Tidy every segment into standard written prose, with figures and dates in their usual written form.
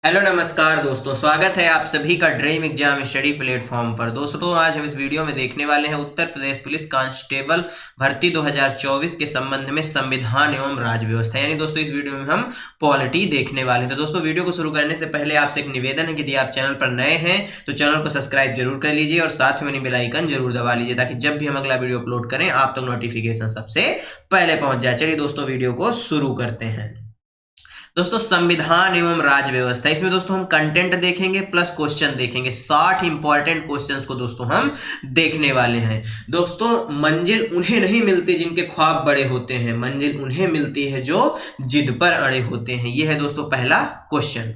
Hello नमस्कार दोस्तों, स्वागत है आप सभी का ड्रीम एग्जाम स्टडी प्लेटफॉर्म पर। दोस्तों आज हम इस वीडियो में देखने वाले हैं उत्तर प्रदेश पुलिस कांस्टेबल भर्ती 2024 के संबंध में संविधान एवं राज्य व्यवस्था। यानी दोस्तों इस वीडियो में हम पॉलिटी देखने वाले हैं। तो दोस्तों वीडियो को शुरू करने से पहले आपसे एक निवेदन है कि यदि आप चैनल पर नए हैं तो चैनल को सब्सक्राइब जरूर कर लीजिए और साथ में बेल आइकन जरूर दबा लीजिए ताकि जब भी हम अगला वीडियो अपलोड करें आप तक नोटिफिकेशन सबसे पहले पहुंच जाए। चलिए दोस्तों वीडियो को शुरू करते हैं। दोस्तों संविधान एवं राज्य व्यवस्था, इसमें दोस्तों हम कंटेंट देखेंगे प्लस क्वेश्चन देखेंगे। 60 इंपॉर्टेंट क्वेश्चंस को दोस्तों हम देखने वाले हैं। दोस्तों मंजिल उन्हें नहीं मिलती जिनके ख्वाब बड़े होते हैं, मंजिल उन्हें मिलती है जो जिद पर अड़े होते हैं। यह है दोस्तों पहला क्वेश्चन।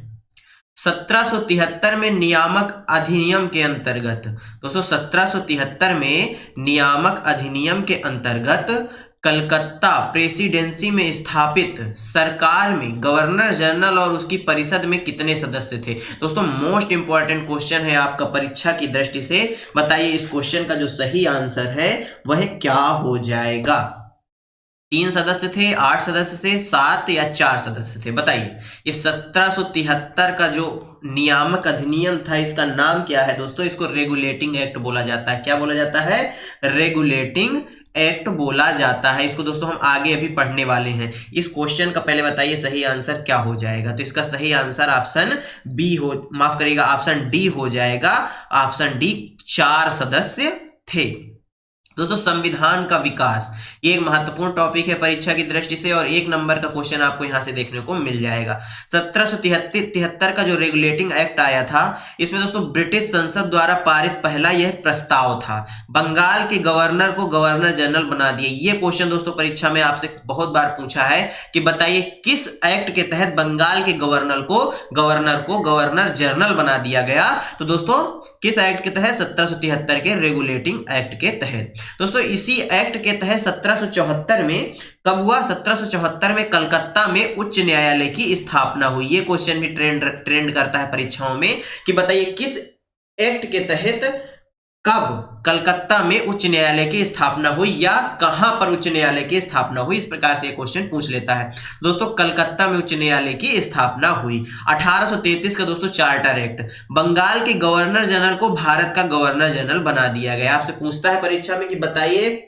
1773 में नियामक अधिनियम के अंतर्गत, दोस्तों 1773 में नियामक अधिनियम के अंतर्गत कलकत्ता प्रेसिडेंसी में स्थापित सरकार में गवर्नर जनरल और उसकी परिषद में कितने सदस्य थे। दोस्तों मोस्ट इंपॉर्टेंट क्वेश्चन है आपका परीक्षा की दृष्टि से। बताइए इस क्वेश्चन का जो सही आंसर है वह क्या हो जाएगा। 3 सदस्य थे, 8 सदस्य थे, 7 या 4 सदस्य थे। बताइए इस 1773 का जो नियामक अधिनियम था इसका नाम क्या है दोस्तों। इसको रेगुलेटिंग एक्ट बोला जाता है। क्या बोला जाता है? रेगुलेटिंग एक्ट बोला जाता है। इसको दोस्तों हम आगे अभी पढ़ने वाले हैं। इस क्वेश्चन का पहले बताइए सही आंसर क्या हो जाएगा। तो इसका सही आंसर ऑप्शन बी हो, माफ करिएगा ऑप्शन डी हो जाएगा। ऑप्शन डी 4 सदस्य थे। दोस्तों संविधान का विकास ये एक महत्वपूर्ण टॉपिक है परीक्षा की दृष्टि से और 1 नंबर का क्वेश्चन आपको यहां से देखने को मिल जाएगा। 1773 का जो रेगुलेटिंग एक्ट आया था इसमें दोस्तों ब्रिटिश संसद द्वारा पारित पहला यह प्रस्ताव था। बंगाल के गवर्नर को गवर्नर जनरल बना दिए। ये क्वेश्चन दोस्तों परीक्षा में आपसे बहुत बार पूछा है कि बताइए किस एक्ट के तहत बंगाल के गवर्नर को गवर्नर जनरल बना दिया गया। तो दोस्तों किस एक्ट के तहत? 1773 के रेगुलेटिंग एक्ट के तहत। दोस्तों इसी एक्ट के तहत 1774 में कब हुआ? 1774 में कलकत्ता में उच्च न्यायालय की स्थापना हुई। ये क्वेश्चन भी ट्रेंड करता है परीक्षाओं में कि बताइए किस एक्ट के तहत कब कलकत्ता में उच्च न्यायालय की स्थापना हुई या कहां पर उच्च न्यायालय की स्थापना हुई। इस प्रकार से क्वेश्चन पूछ लेता है। दोस्तों कलकत्ता में उच्च न्यायालय की स्थापना हुई। 1833 का दोस्तों चार्टर एक्ट, बंगाल के गवर्नर जनरल को भारत का गवर्नर जनरल बना दिया गया। आपसे पूछता है परीक्षा में कि बताइए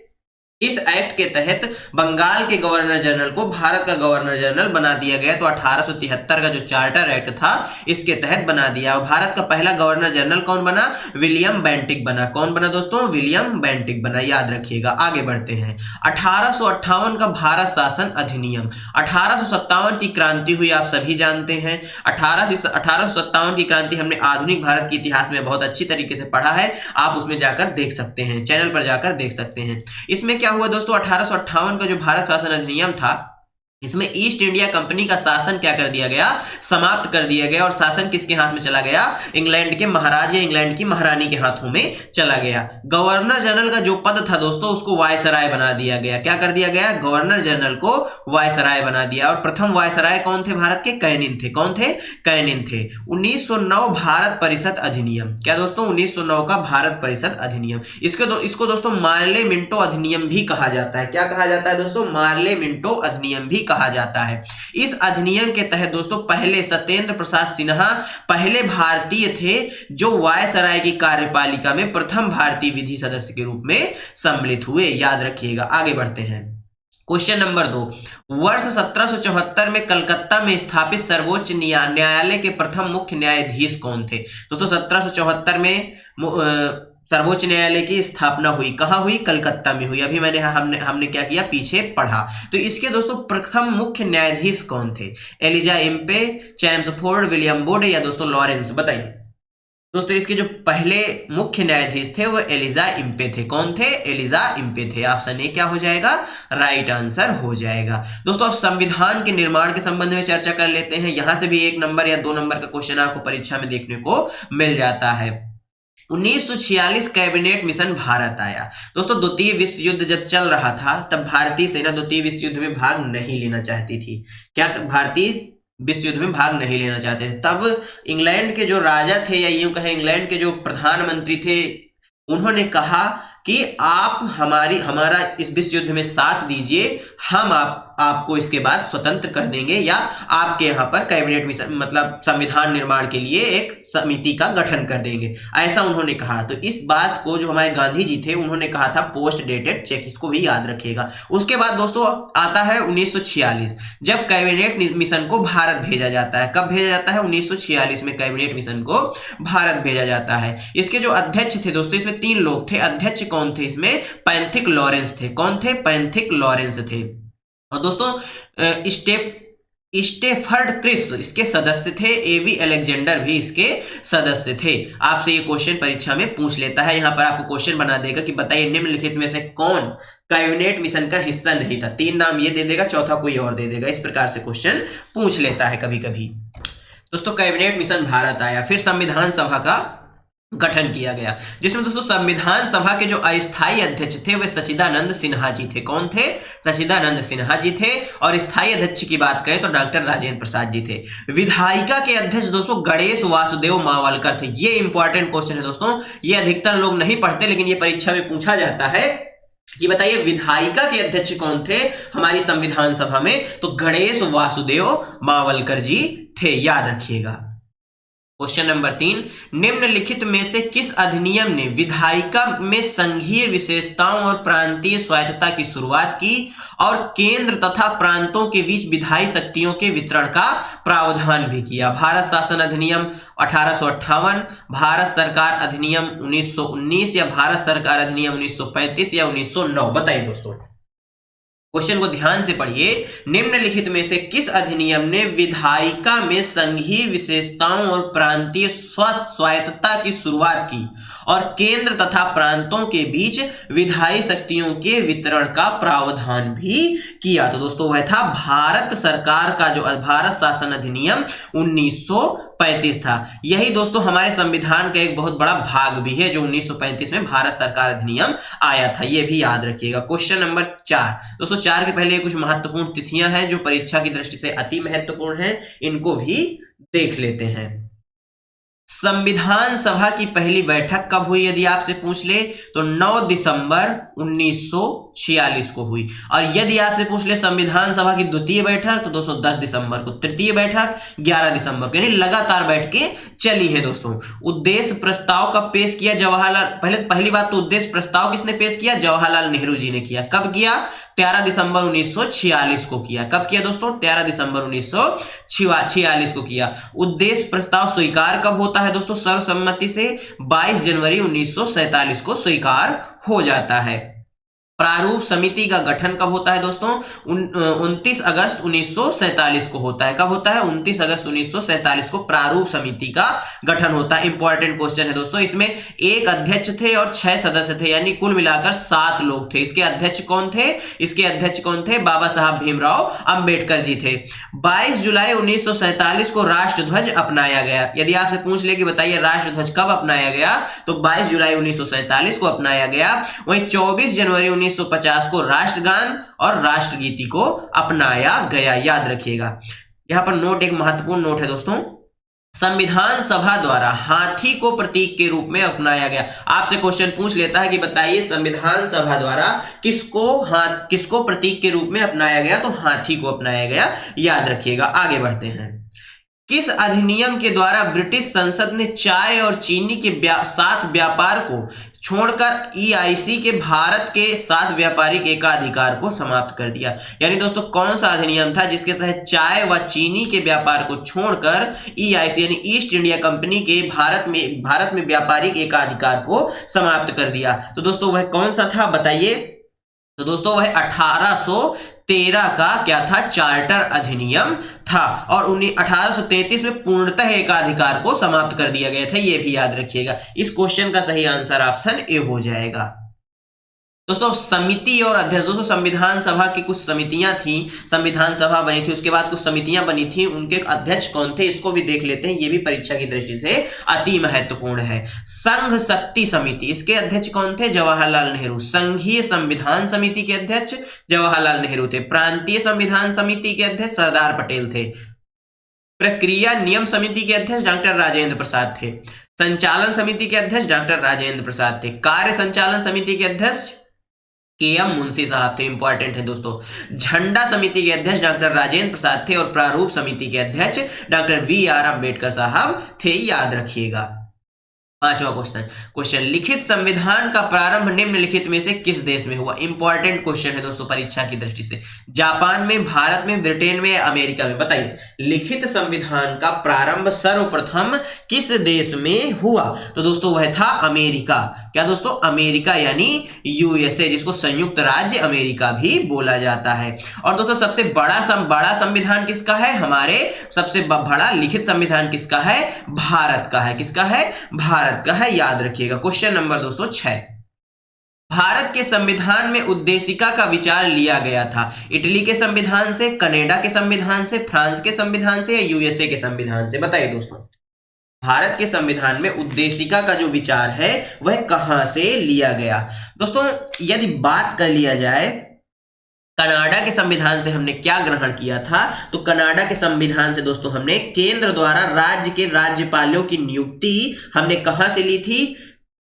इस एक्ट के तहत बंगाल के गवर्नर जनरल को भारत का गवर्नर जनरल बना दिया गया। तो 1873 का जो चार्टर एक्ट था इसके तहत बना दिया। और भारत का पहला गवर्नर जनरल कौन बना? विलियम बेंटिक बना। कौन बना दोस्तों? विलियम बेंटिक बना। याद रखिएगा। आगे बढ़ते हैं। 1858 का भारत शासन अधिनियम। 1857 की क्रांति हुई, आप सभी जानते हैं। 1857 की क्रांति हमने आधुनिक भारत के इतिहास में बहुत अच्छी तरीके से पढ़ा है। आप उसमें जाकर देख सकते हैं, चैनल पर जाकर देख सकते हैं। इसमें क्या हुआ दोस्तों? 1858 का जो भारत शासन अधिनियम था इसमें ईस्ट इंडिया कंपनी का शासन क्या कर दिया गया? समाप्त कर दिया गया। और शासन किसके हाथ में चला गया? इंग्लैंड के महाराज या इंग्लैंड की महारानी के हाथों में चला गया। गवर्नर जनरल का जो पद था दोस्तों उसको वायसराय बना दिया गया। क्या कर दिया गया? गवर्नर जनरल को वायसराय बना दिया। और प्रथम वायसराय कौन थे भारत के? कैनिन थे। कौन थे? कैनिन थे। 1909 भारत परिषद अधिनियम। क्या दोस्तों? 1909 का भारत परिषद अधिनियम। इसको दोस्तों मार्ले मिंटो अधिनियम भी कहा जाता है। क्या कहा जाता है दोस्तों? मार्ले मिंटो अधिनियम भी कहा जाता है। इस अधिनियम के तहत दोस्तों पहले सत्येंद्र प्रसाद सिन्हा पहले भारतीय थे जो वायसराय की कार्यपालिका में प्रथम भारतीय विधि सदस्य के रूप में सम्मिलित हुए। याद रखिएगा। आगे बढ़ते हैं। क्वेश्चन नंबर 2, वर्ष 1774 में कलकत्ता में स्थापित सर्वोच्च न्यायालय के प्रथम मुख्य न्यायाधीश कौन थे। दोस्तों 1774 में सर्वोच्च न्यायालय की स्थापना हुई। कहां हुई? कलकत्ता में हुई। अभी हमने क्या किया? पीछे पढ़ा। तो इसके दोस्तों प्रथम मुख्य न्यायाधीश कौन थे? एलिजा इम्पे, चैम्सफोर्ड, विलियम बोर्ड या दोस्तों लॉरेंस। बताइए दोस्तों इसके जो पहले मुख्य न्यायाधीश थे वो एलिजा इम्पे थे। कौन थे? एलिजा इम्पे थे। ऑप्शन ए क्या हो जाएगा? राइट आंसर हो जाएगा। दोस्तों अब संविधान के निर्माण के संबंध में चर्चा कर लेते हैं। यहां से भी 1 नंबर या 2 नंबर का क्वेश्चन आपको परीक्षा में देखने को मिल जाता है। 1946 कैबिनेट मिशन भारत आया। दोस्तों द्वितीय विश्व युद्ध जब चल रहा था तब भारतीय सेना द्वितीय विश्व युद्ध में भाग नहीं लेना चाहती थी। क्या भारतीय विश्व युद्ध में भाग नहीं लेना चाहते थे। तब इंग्लैंड के जो राजा थे या यूं कहें इंग्लैंड के जो प्रधानमंत्री थे उन्होंने कहा कि आप हमारा इस विश्व युद्ध में साथ दीजिए, हम आपको इसके बाद स्वतंत्र कर देंगे या आपके यहाँ पर कैबिनेट मिशन मतलब संविधान निर्माण के लिए एक समिति का गठन कर देंगे, ऐसा उन्होंने कहा। तो इस बात को जो हमारे गांधी जी थे उन्होंने कहा था पोस्ट डेटेड चेक, इसको भी याद रखिएगा। उसके बाद दोस्तों आता है 1946, जब कैबिनेट मिशन को भारत भेजा जाता है। कब भेजा जाता है? 1946 में कैबिनेट मिशन को भारत भेजा जाता है। इसके जो अध्यक्ष थे दोस्तों, इसमें 3 लोग थे। अध्यक्ष कौन थे इसमें? पैंथिक लॉरेंस थे। कौन थे? पैंथिक लॉरेंस थे। और दोस्तों स्टेफर्ड क्रिप्स इसके सदस्य थे। एवी अलेक्जेंडर भी इसके सदस्य थे। आपसे ये क्वेश्चन परीक्षा में पूछ लेता है। यहां पर आपको क्वेश्चन बना देगा कि बताइए निम्नलिखित में से कौन कैबिनेट मिशन का हिस्सा नहीं था। 3 नाम ये दे देगा, चौथा कोई और दे देगा। इस प्रकार से क्वेश्चन पूछ लेता है कभी कभी। दोस्तों कैबिनेट मिशन भारत आया, फिर संविधान सभा का गठन किया गया, जिसमें दोस्तों संविधान सभा के जो अस्थायी अध्यक्ष थे वे सच्चिदानंद सिन्हा जी थे। कौन थे? सच्चिदानंद सिन्हा जी थे। और स्थायी अध्यक्ष की बात करें तो डॉक्टर राजेंद्र प्रसाद जी थे। विधायिका के अध्यक्ष दोस्तों गणेश वासुदेव मावलकर थे। ये इंपॉर्टेंट क्वेश्चन है दोस्तों, ये अधिकतर लोग नहीं पढ़ते लेकिन ये परीक्षा में पूछा जाता है कि बताइए विधायिका के अध्यक्ष कौन थे हमारी संविधान सभा में? तो गणेश वासुदेव मावलकर जी थे, याद रखिएगा। क्वेश्चन नंबर 3, निम्नलिखित में से किस अधिनियम ने विधायिका में संघीय विशेषताओं और प्रांतीय स्वायत्तता की शुरुआत की और केंद्र तथा प्रांतों के बीच विधायी शक्तियों के वितरण का प्रावधान भी किया? भारत शासन अधिनियम 1858, भारत सरकार अधिनियम 1919 या भारत सरकार अधिनियम 1935 या 1909? बताइए दोस्तों, क्वेश्चन को ध्यान से पढ़िए। निम्नलिखित में से किस अधिनियम ने विधायिका में संघीय विशेषताओं और प्रांतीय स्वायत्तता की शुरुआत की और केंद्र तथा प्रांतों के बीच विधायी शक्तियों के वितरण का प्रावधान भी किया? तो दोस्तों वह था भारत सरकार का जो भारत शासन अधिनियम 1935 था। यही दोस्तों हमारे संविधान का एक बहुत बड़ा भाग भी है जो 1935 में भारत सरकार अधिनियम आया था, ये भी याद रखिएगा। क्वेश्चन नंबर 4 दोस्तों, 4 के पहले कुछ महत्वपूर्ण तिथियां हैं जो परीक्षा की दृष्टि से अति महत्वपूर्ण हैं, इनको भी देख लेते हैं। संविधान सभा की पहली बैठक कब हुई यदि आपसे पूछ ले तो 9 दिसंबर 1946 को हुई। और यदि आपसे पूछ ले संविधान सभा की द्वितीय बैठक तो दोस्तों 10 दिसंबर को, तृतीय बैठक 11 दिसंबर को, यानी लगातार बैठकें चली है दोस्तों। उद्देश्य प्रस्ताव कब पेश किया? जवाहरलाल, पहली बात तो उद्देश्य प्रस्ताव किसने पेश किया? जवाहरलाल नेहरू जी ने किया। कब किया? 13 दिसंबर 1946 को किया। कब किया दोस्तों? 13 दिसंबर 1946 को किया। उद्देश्य प्रस्ताव स्वीकार कब होता है दोस्तों? सर्वसम्मति से 22 जनवरी 1947 को स्वीकार हो जाता है। प्रारूप समिति का गठन कब होता है दोस्तों? 29 अगस्त 1947 को होता है। कब होता है? 29 अगस्त 1947 को प्रारूप समिति का गठन होता है। इंपॉर्टेंट क्वेश्चन है दोस्तों, इसमें एक अध्यक्ष थे और 6 सदस्य थे, यानी कुल मिलाकर 7 लोग थे। इसके अध्यक्ष कौन थे? इसके अध्यक्ष कौन थे? बाबा साहब भीमराव अंबेडकर जी थे। 22 जुलाई 1947 को राष्ट्रध्वज अपनाया गया। यदि आपसे पूछ ले कि बताइए राष्ट्रध्वज कब अपनाया गया तो 22 जुलाई 1947 को अपनाया गया। वहीं 24 जनवरी 1950 को राष्ट्रगान और राष्ट्रगीति को अपनाया गया, याद रखिएगा। यहां पर नोट, एक महत्वपूर्ण नोट है दोस्तों, संविधान सभा द्वारा हाथी को प्रतीक के रूप में अपनाया गया। आपसे क्वेश्चन पूछ लेता है कि बताइए संविधान सभा द्वारा किसको प्रतीक के रूप में अपनाया गया तो हाथी को अपनाया गया, याद रखिएगा। आगे बढ़ते हैं। किस अधिनियम के द्वारा ब्रिटिश संसद ने चाय और चीनी के साथ व्यापार को छोड़कर ईआईसी के भारत के साथ व्यापारिक एकाधिकार को समाप्त कर दिया? यानी दोस्तों कौन सा अधिनियम था जिसके तहत चाय व चीनी के व्यापार को छोड़कर ईआईसी यानी ईस्ट इंडिया कंपनी के भारत में व्यापारिक एकाधिकार को समाप्त कर दिया? तो दोस्तों वह कौन सा था बताइए? तो दोस्तों वह 1813 का क्या था? चार्टर अधिनियम था। और 1833 में पूर्णतः एकाधिकार को समाप्त कर दिया गया था, यह भी याद रखिएगा। इस क्वेश्चन का सही आंसर ऑप्शन ए हो जाएगा। दोस्तों समिति और अध्यक्ष, दोस्तों संविधान सभा की कुछ समितियां थी, संविधान सभा बनी थी, उसके बाद कुछ समितियां बनी थी, उनके अध्यक्ष कौन थे इसको भी देख लेते हैं, ये भी परीक्षा की दृष्टि से अति महत्वपूर्ण है। संघ शक्ति समिति, इसके अध्यक्ष कौन थे? जवाहरलाल नेहरू। संघीय संविधान समिति के अध्यक्ष जवाहरलाल नेहरू थे। प्रांतीय संविधान समिति के अध्यक्ष सरदार पटेल थे। प्रक्रिया नियम समिति के अध्यक्ष डॉक्टर राजेंद्र प्रसाद थे। संचालन समिति के अध्यक्ष डॉक्टर राजेंद्र प्रसाद थे। कार्य संचालन समिति के अध्यक्ष KM मुंशी साहब थे, इंपॉर्टेंट है दोस्तों। झंडा समिति के अध्यक्ष डॉक्टर राजेंद्र प्रसाद थे और प्रारूप समिति के अध्यक्ष डॉक्टर VR अम्बेडकर साहब थे, याद रखिएगा। पांचवा क्वेश्चन, लिखित संविधान का प्रारंभ निम्नलिखित में से किस देश में हुआ? इंपॉर्टेंट क्वेश्चन है दोस्तों परीक्षा की दृष्टि से। जापान में, भारत में, ब्रिटेन में, अमेरिका में? बताइए, लिखित संविधान का प्रारंभ सर्वप्रथम किस देश में हुआ? तो दोस्तों वह था अमेरिका। क्या दोस्तों? अमेरिका यानी USA, जिसको संयुक्त राज्य अमेरिका भी बोला जाता है। और दोस्तों सबसे बड़ा संविधान किसका है? हमारे सबसे बड़ा लिखित संविधान किसका है? भारत का है। किसका है? भारत का है, याद रखिएगा। क्वेश्चन नंबर दोस्तों 6, भारत के संविधान में उद्देशिका का विचार लिया गया था इटली के संविधान से, कनाडा के संविधान से, फ्रांस के संविधान से या USA के संविधान से? बताइए दोस्तों, भारत के संविधान में उद्देशिका का जो विचार है वह कहां से लिया गया? दोस्तों यदि बात कर लिया जाए कनाडा के संविधान से हमने क्या ग्रहण किया था, तो कनाडा के संविधान से दोस्तों हमने केंद्र द्वारा राज्य के राज्यपालों की नियुक्ति हमने कहां से ली थी?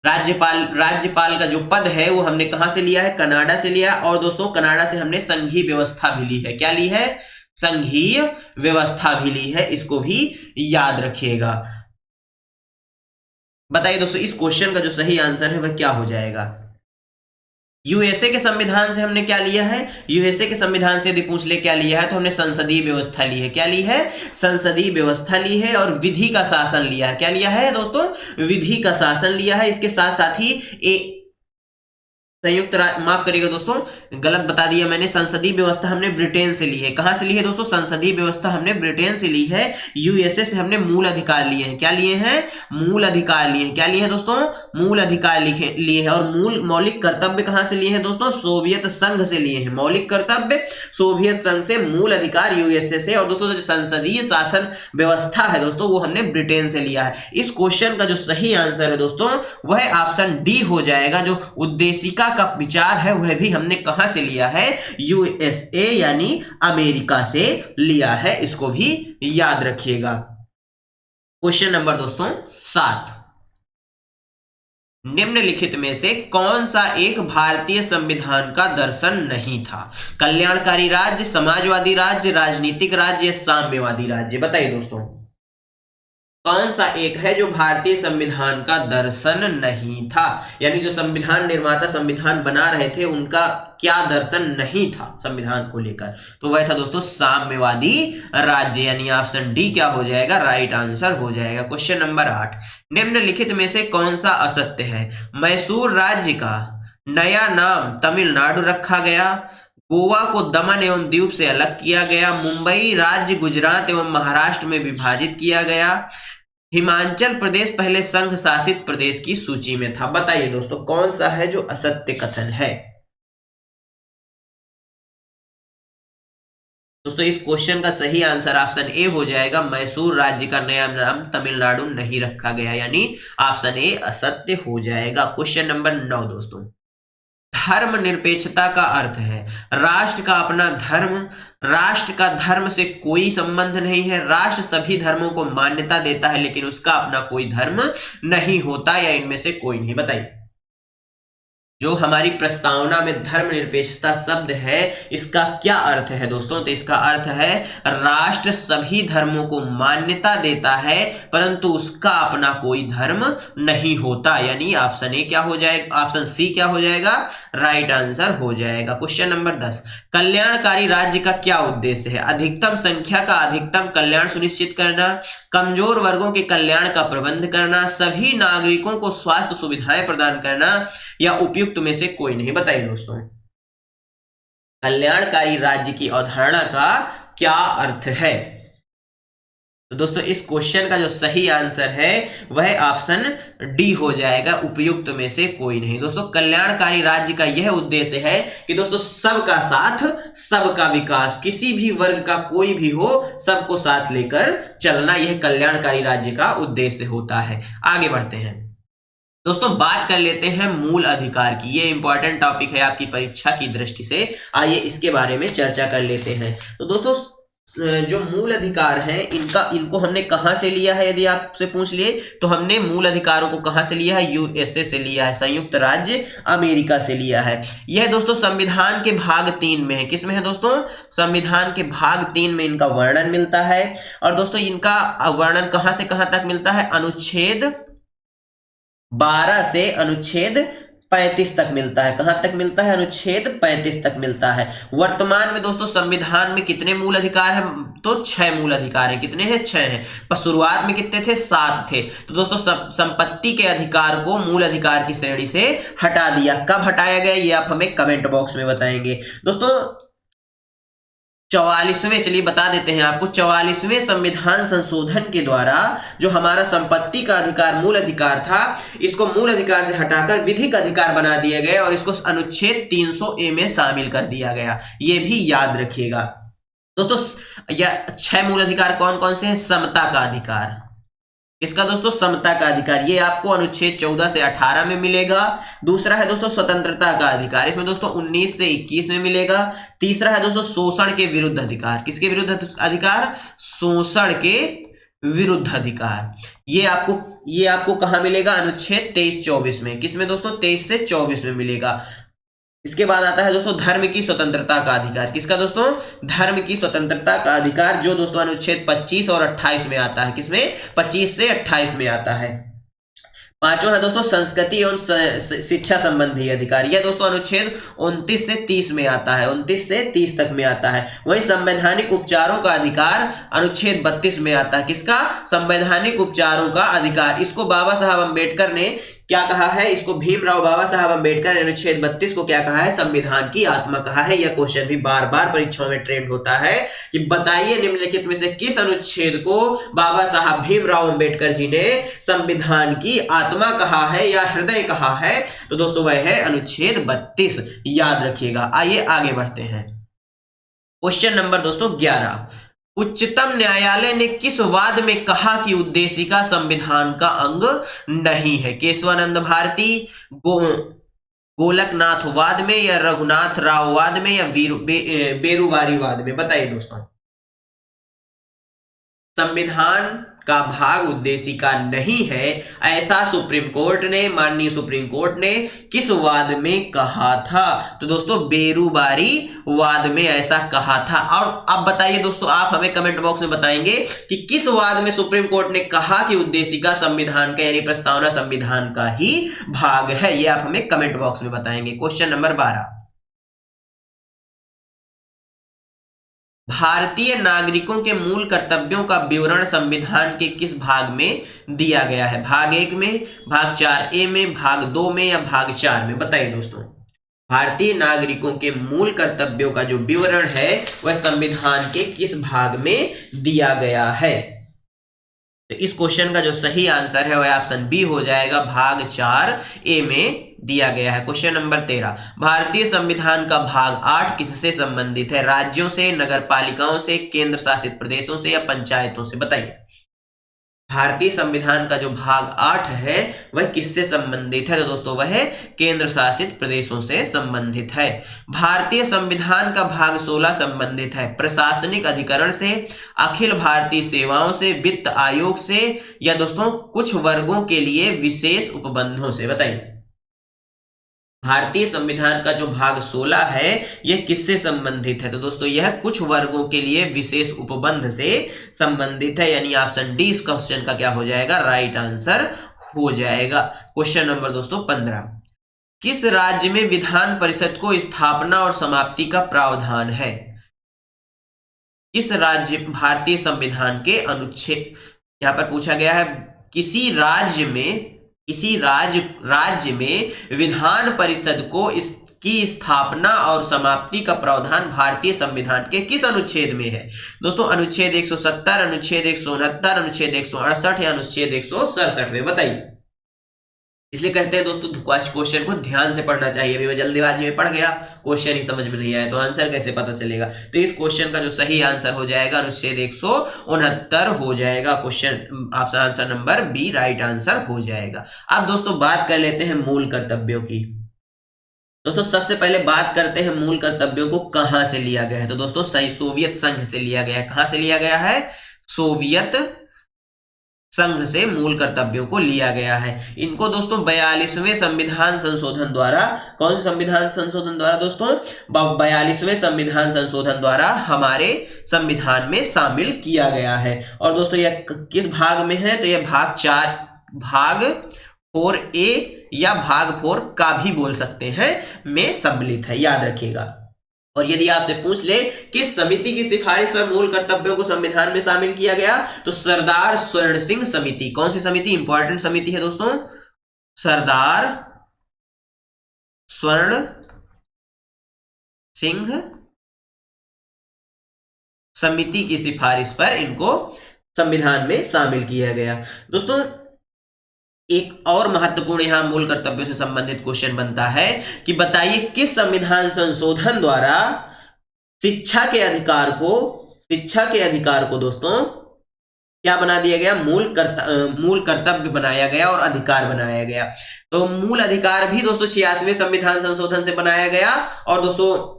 राज्यपाल का जो पद है वो हमने कहां से लिया है? कनाडा से लिया। और दोस्तों कनाडा से हमने संघीय व्यवस्था भी ली है। क्या ली है? संघीय व्यवस्था भी ली है, इसको भी याद रखिएगा। बताइए दोस्तों इस क्वेश्चन का जो सही आंसर है वह क्या हो जाएगा? USA के संविधान से हमने क्या लिया है? USA के संविधान से यदि पूछ ले क्या लिया है तो हमने संसदीय व्यवस्था ली है। क्या ली है? संसदीय व्यवस्था ली है। और विधि का शासन लिया है। क्या लिया है दोस्तों? विधि का शासन लिया है। इसके साथ साथ ही संयुक्त राज्य, माफ करिएगा दोस्तों गलत बता दिया मैंने, संसदीय व्यवस्था हमने ब्रिटेन से ली है। कहां से ली है दोस्तों? संसदीय व्यवस्था हमने ब्रिटेन से ली है। USA से हमने मूल अधिकार लिए हैं। क्या लिए हैं? मूल अधिकार लिए हैं। क्या लिए हैं दोस्तों? मूल अधिकार लिए हैं। और मूल मौलिक कर्तव्य कहां से लिए हैं दोस्तों? सोवियत संघ से लिए हैं। मौलिक कर्तव्य सोवियत संघ से, मूल अधिकार USA से। और दोस्तों जो संसदीय शासन व्यवस्था है दोस्तों वो हमने ब्रिटेन से लिया है। इस क्वेश्चन का जो सही आंसर है दोस्तों वह ऑप्शन डी हो जाएगा। जो उद्देशिका का विचार है वह भी हमने कहां से लिया है? USA यानी अमेरिका से लिया है, इसको भी याद रखिएगा। क्वेश्चन नंबर दोस्तों 7, निम्नलिखित में से कौन सा एक भारतीय संविधान का दर्शन नहीं था? कल्याणकारी राज्य, समाजवादी राज्य, राजनीतिक राज्य या साम्यवादी राज्य? बताइए दोस्तों कौन सा एक है जो भारतीय संविधान का दर्शन नहीं था? यानी जो संविधान निर्माता संविधान बना रहे थे उनका क्या दर्शन नहीं था संविधान को लेकर? तो वह था दोस्तों साम्यवादी राज्य, यानी ऑप्शन डी क्या हो जाएगा? राइट आंसर हो जाएगा। क्वेश्चन नंबर 8, निम्नलिखित में से कौन सा असत्य है? मैसूर राज्य का नया नाम तमिलनाडु रखा गया, गोवा को दमन एवं दीव से अलग किया गया, मुंबई राज्य गुजरात एवं महाराष्ट्र में विभाजित किया गया, हिमाचल प्रदेश पहले संघ शासित प्रदेश की सूची में था। बताइए दोस्तों कौन सा है जो असत्य कथन है? दोस्तों इस क्वेश्चन का सही आंसर ऑप्शन ए हो जाएगा। मैसूर राज्य का नया नाम तमिलनाडु नहीं रखा गया, यानी ऑप्शन ए असत्य हो जाएगा। क्वेश्चन नंबर 9 दोस्तों, धर्मनिरपेक्षता का अर्थ है राष्ट्र का अपना धर्म, राष्ट्र का धर्म से कोई संबंध नहीं है, राष्ट्र सभी धर्मों को मान्यता देता है लेकिन उसका अपना कोई धर्म नहीं होता, या इनमें से कोई नहीं? बताइए जो हमारी प्रस्तावना में धर्मनिरपेक्षता शब्द है इसका क्या अर्थ है दोस्तों? तो इसका अर्थ है राष्ट्र सभी धर्मों को मान्यता देता है परंतु उसका अपना कोई धर्म नहीं होता, यानी ऑप्शन ए क्या हो जाएगा? ऑप्शन सी क्या हो जाएगा? राइट आंसर हो जाएगा। क्वेश्चन नंबर 10, कल्याणकारी राज्य का क्या उद्देश्य है? अधिकतम संख्या का अधिकतम कल्याण सुनिश्चित करना, कमजोर वर्गों के कल्याण का प्रबंध करना, सभी नागरिकों को स्वास्थ्य सुविधाएं प्रदान करना, या उपयुक्त में से कोई नहीं? बताइए दोस्तों कल्याणकारी राज्य की अवधारणा का क्या अर्थ है? तो दोस्तों इस क्वेश्चन का जो सही आंसर है वह ऑप्शन डी हो जाएगा, उपयुक्त में से कोई नहीं। दोस्तों कल्याणकारी राज्य का यह उद्देश्य है कि दोस्तों सबका साथ सबका विकास, किसी भी वर्ग का कोई भी हो सबको साथ लेकर चलना, यह कल्याणकारी राज्य का उद्देश्य होता है। आगे बढ़ते हैं दोस्तों, बात कर लेते हैं मूल अधिकार की। ये इंपॉर्टेंट टॉपिक है आपकी परीक्षा की दृष्टि से, आइए इसके बारे में चर्चा कर लेते हैं। तो दोस्तों जो मूल अधिकार हैं इनको हमने कहां से लिया है, यदि आपसे पूछ लिए तो हमने मूल अधिकारों को कहां से लिया है, यूएसए से लिया है, संयुक्त राज्य अमेरिका से लिया है। यह दोस्तों संविधान के भाग 3 में है। किसमें है दोस्तों, संविधान के भाग 3 में इनका वर्णन मिलता है। और दोस्तों इनका वर्णन कहां से कहां तक मिलता है, अनुच्छेद 12 से अनुच्छेद 35 तक मिलता है। कहां तक मिलता है, अनुच्छेद 35 तक मिलता है। वर्तमान में दोस्तों संविधान में कितने मूल अधिकार हैं, तो 6 मूल अधिकार हैं। कितने हैं, 6 हैं। पर शुरुआत में कितने थे, 7 थे। तो दोस्तों संपत्ति के अधिकार को मूल अधिकार की श्रेणी से हटा दिया। कब हटाया गया, ये आप हमें कमेंट बॉक्स में बताएंगे। दोस्तों 44वें, चलिए बता देते हैं आपको, 44वें संविधान संशोधन के द्वारा जो हमारा संपत्ति का अधिकार मूल अधिकार था, इसको मूल अधिकार से हटाकर विधिक अधिकार बना दिया गया और इसको अनुच्छेद 300A में शामिल कर दिया गया। ये भी याद रखिएगा दोस्तों। यह 6 मूल अधिकार कौन कौन से हैं, समता का अधिकार, इसका दोस्तों समता का अधिकार, ये आपको अनुच्छेद 14 से 18 में मिलेगा। दूसरा है दोस्तों स्वतंत्रता का अधिकार, इसमें दोस्तों 19 से 21 में मिलेगा। तीसरा है दोस्तों शोषण के विरुद्ध अधिकार, किसके विरुद्ध अधिकार, शोषण के विरुद्ध अधिकार, ये आपको कहां मिलेगा, अनुच्छेद 23-24 में। किसमें दोस्तों, 23 से 24 में मिलेगा। इसके बाद आता है दोस्तों धर्म की स्वतंत्रता का अधिकार, किसका दोस्तों, धर्म की स्वतंत्रता का अधिकार, जो दोस्तों अनुच्छेद 25 और 28 में आता है। किसमें, 25 से 28 में आता है। पांचवा है दोस्तों संस्कृति एवं शिक्षा संबंधी अधिकार, यह दोस्तों अनुच्छेद 29 से 30 में आता है, 29 से 30 तक में आता है। वहीं संवैधानिक उपचारों का अधिकार अनुच्छेद 32 में आता है। किसका, संवैधानिक उपचारों का अधिकार, इसको बाबा साहब अम्बेडकर ने क्या कहा है, इसको भीमराव बाबा साहब अम्बेडकर ने अनुच्छेद 32 को क्या कहा है, संविधान की आत्मा कहा है। यह क्वेश्चन भी बार बार परीक्षाओं में ट्रेंड होता है कि बताइए निम्नलिखित में से किस अनुच्छेद को बाबा साहब भीमराव अम्बेडकर जी ने संविधान की आत्मा कहा है या हृदय कहा है। तो दोस्तों वह है अनुच्छेद 32, याद रखिएगा। आइए आगे बढ़ते हैं। क्वेश्चन नंबर दोस्तों 11, उच्चतम न्यायालय ने किस वाद में कहा कि उद्देशिका संविधान का अंग नहीं है, केशवानंद भारती, गोलकनाथ वाद में, या रघुनाथ राव वाद में, या बेरुवारी वाद में, बताइए दोस्तों। संविधान का भाग उद्देशिका नहीं है, ऐसा सुप्रीम कोर्ट ने, माननीय सुप्रीम कोर्ट ने किस वाद में कहा था, तो दोस्तों बेरुवारी वाद में ऐसा कहा था। और अब बताइए दोस्तों, आप हमें कमेंट बॉक्स में बताएंगे कि किस वाद में सुप्रीम कोर्ट ने कहा कि उद्देशिका संविधान का यानी प्रस्तावना संविधान का ही भाग है, ये आप हमें कमेंट बॉक्स में बताएंगे। क्वेश्चन नंबर 12, भारतीय नागरिकों के मूल कर्तव्यों का विवरण संविधान के किस भाग में दिया गया है, भाग 1 में, भाग 4A में, भाग 2 में, या भाग 4 में, बताइए दोस्तों। भारतीय नागरिकों के मूल कर्तव्यों का जो विवरण है वह संविधान के किस भाग में दिया गया है। तो इस क्वेश्चन का जो सही आंसर है वह ऑप्शन बी हो जाएगा, भाग 4A में दिया गया है। क्वेश्चन नंबर 13, भारतीय संविधान का भाग 8 किससे संबंधित है, राज्यों से, नगरपालिकाओं से, केंद्र शासित प्रदेशों से, या पंचायतों से, बताइए। भारतीय संविधान का जो भाग 8 है वह किससे संबंधित है, तो दोस्तों वह केंद्र शासित प्रदेशों से संबंधित है। भारतीय संविधान का भाग 16 संबंधित है प्रशासनिक अधिकरण से, अखिल भारतीय सेवाओं से, वित्त आयोग से, या दोस्तों कुछ वर्गों के लिए विशेष उपबंधों से, बताइए। भारतीय संविधान का जो भाग 16 है यह किससे संबंधित है, तो दोस्तों यह कुछ वर्गों के लिए विशेष उपबंध से संबंधित है, यानी ऑप्शन डी इस क्वेश्चन का क्या हो जाएगा, राइट आंसर हो जाएगा। क्वेश्चन नंबर दोस्तों 15, किस राज्य में विधान परिषद को स्थापना और समाप्ति का प्रावधान है, किस राज्य, भारतीय संविधान के अनुच्छेद, यहां पर पूछा गया है किसी राज्य में विधान परिषद को की स्थापना और समाप्ति का प्रावधान भारतीय संविधान के किस अनुच्छेद में है। दोस्तों अनुच्छेद 170, अनुच्छेद 169, अनुच्छेद 168 या अनुच्छेद 167 में, बताइए। इसलिए कहते हैं दोस्तों क्वेश्चन को ध्यान से पढ़ना चाहिए। अभी मैं जल्दीबाजी में पढ़ गया, क्वेश्चन ही समझ में नहीं आया तो आंसर कैसे पता चलेगा। तो इस क्वेश्चन का जो सही आंसर हो जाएगा अनुच्छेद 169 हो जाएगा। Question answer number B right answer हो जाएगा। अब दोस्तों बात कर लेते हैं मूल कर्तव्यों की। दोस्तों सबसे पहले बात करते हैं मूल कर्तव्यों को कहां से लिया गया है। तो दोस्तों सही सोवियत संघ से लिया गया है। कहां से लिया गया है? सोवियत संघ से मूल कर्तव्यों को लिया गया है। इनको दोस्तों 42वें संविधान संशोधन द्वारा, कौन से संविधान संशोधन द्वारा दोस्तों? 42वें संविधान संशोधन द्वारा हमारे संविधान में शामिल किया गया है। और दोस्तों यह किस भाग में है? तो यह भाग 4, भाग 4A या भाग 4 का भी बोल सकते हैं, में सम्मिलित है, याद रखिएगा। और यदि आपसे पूछ ले किस समिति की सिफारिश पर मूल कर्तव्यों को संविधान में शामिल किया गया, तो सरदार स्वर्ण सिंह समिति। कौन सी समिति? इंपॉर्टेंट समिति है दोस्तों, सरदार स्वर्ण सिंह समिति की सिफारिश पर इनको संविधान में शामिल किया गया। दोस्तों एक और महत्वपूर्ण यहां मूल कर्तव्यों से संबंधित क्वेश्चन बनता है कि बताइए किस संविधान संशोधन द्वारा शिक्षा के अधिकार को दोस्तों क्या बना दिया गया? मूल कर्तव्य बनाया गया और अधिकार बनाया गया। तो मूल अधिकार भी दोस्तों 86वें संविधान संशोधन से बनाया गया, और दोस्तों